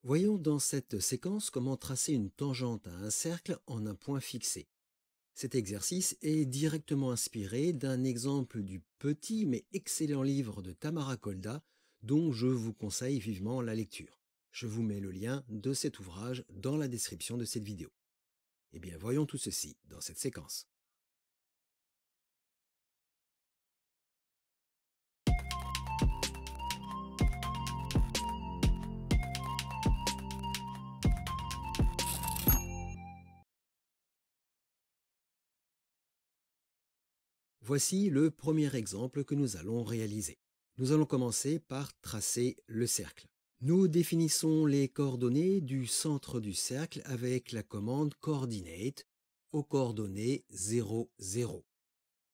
Voyons dans cette séquence comment tracer une tangente à un cercle en un point fixé. Cet exercice est directement inspiré d'un exemple du petit mais excellent livre de Tamara Kolda dont je vous conseille vivement la lecture. Je vous mets le lien de cet ouvrage dans la description de cette vidéo. Eh bien, voyons tout ceci dans cette séquence. Voici le premier exemple que nous allons réaliser. Nous allons commencer par tracer le cercle. Nous définissons les coordonnées du centre du cercle avec la commande coordinate aux coordonnées 0, 0.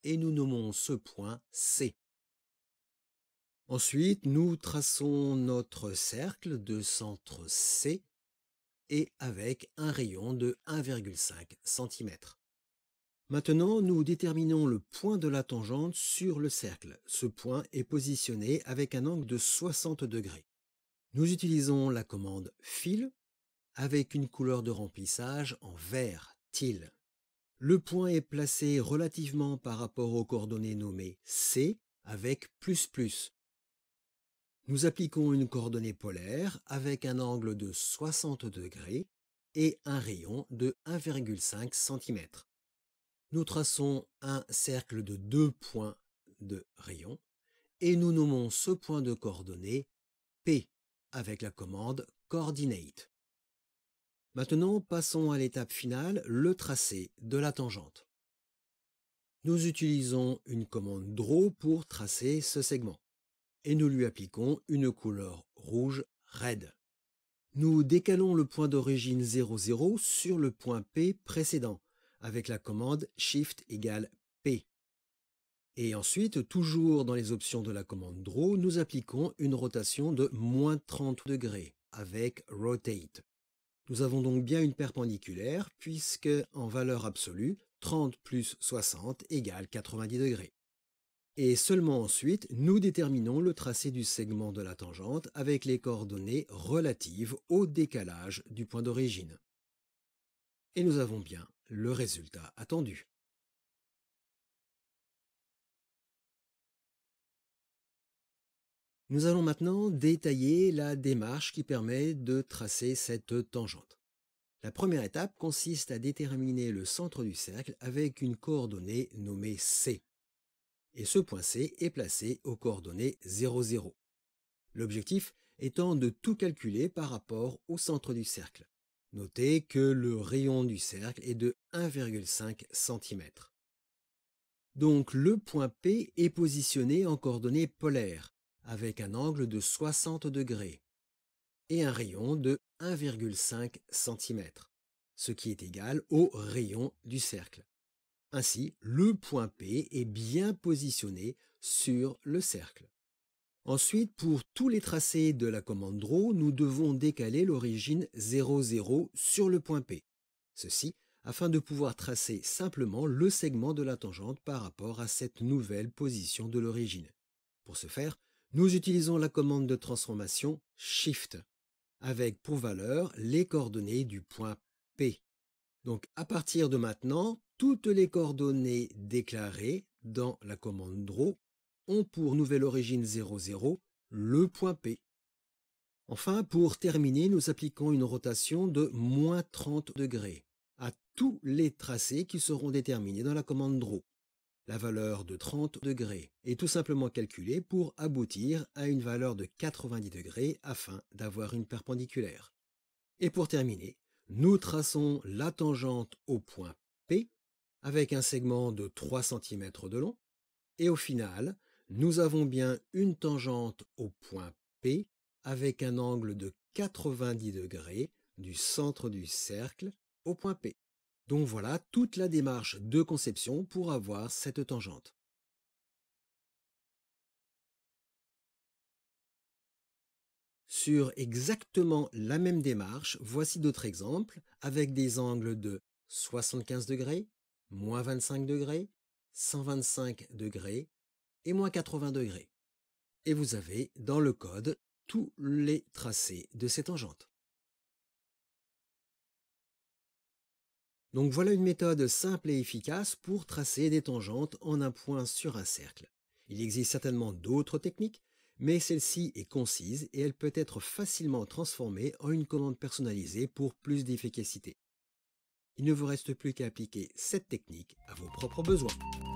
Et nous nommons ce point C. Ensuite, nous traçons notre cercle de centre C et avec un rayon de 1,5 cm. Maintenant, nous déterminons le point de la tangente sur le cercle. Ce point est positionné avec un angle de 60 degrés. Nous utilisons la commande Fill avec une couleur de remplissage en vert, teal. Le point est placé relativement par rapport aux coordonnées nommées C avec ++. Nous appliquons une coordonnée polaire avec un angle de 60 degrés et un rayon de 1,5 cm. Nous traçons un cercle de 2 points de rayon et nous nommons ce point de coordonnées P avec la commande Coordinate. Maintenant, passons à l'étape finale, le tracé de la tangente. Nous utilisons une commande Draw pour tracer ce segment et nous lui appliquons une couleur rouge red. Nous décalons le point d'origine 0, 0 sur le point P précédent avec la commande Shift égale P. Et ensuite, toujours dans les options de la commande Draw, nous appliquons une rotation de moins 30 degrés avec Rotate. Nous avons donc bien une perpendiculaire puisque, en valeur absolue, 30 plus 60 égale 90 degrés. Et seulement ensuite, nous déterminons le tracé du segment de la tangente avec les coordonnées relatives au décalage du point d'origine. Et nous avons bien le résultat attendu. Nous allons maintenant détailler la démarche qui permet de tracer cette tangente. La première étape consiste à déterminer le centre du cercle avec une coordonnée nommée C. Et ce point C est placé aux coordonnées 0, 0. L'objectif étant de tout calculer par rapport au centre du cercle. Notez que le rayon du cercle est de 1,5 cm. Donc le point P est positionné en coordonnées polaires, avec un angle de 60 degrés et un rayon de 1,5 cm, ce qui est égal au rayon du cercle. Ainsi, le point P est bien positionné sur le cercle. Ensuite, pour tous les tracés de la commande Draw, nous devons décaler l'origine 0, 0 sur le point P. Ceci afin de pouvoir tracer simplement le segment de la tangente par rapport à cette nouvelle position de l'origine. Pour ce faire, nous utilisons la commande de transformation Shift, avec pour valeur les coordonnées du point P. Donc à partir de maintenant, toutes les coordonnées déclarées dans la commande Draw ont pour nouvelle origine 0, 0 le point P. Enfin, pour terminer, nous appliquons une rotation de moins 30 degrés à tous les tracés qui seront déterminés dans la commande Draw. La valeur de 30 degrés est tout simplement calculée pour aboutir à une valeur de 90 degrés afin d'avoir une perpendiculaire. Et pour terminer, nous traçons la tangente au point P avec un segment de 3 cm de long et au final, nous avons bien une tangente au point P avec un angle de 90 degrés du centre du cercle au point P. Donc voilà toute la démarche de conception pour avoir cette tangente. Sur exactement la même démarche, voici d'autres exemples avec des angles de 75 degrés, moins 25 degrés, 125 degrés et moins 80 degrés. Et vous avez dans le code tous les tracés de ces tangentes. Donc voilà une méthode simple et efficace pour tracer des tangentes en un point sur un cercle. Il existe certainement d'autres techniques, mais celle-ci est concise et elle peut être facilement transformée en une commande personnalisée pour plus d'efficacité. Il ne vous reste plus qu'à appliquer cette technique à vos propres besoins.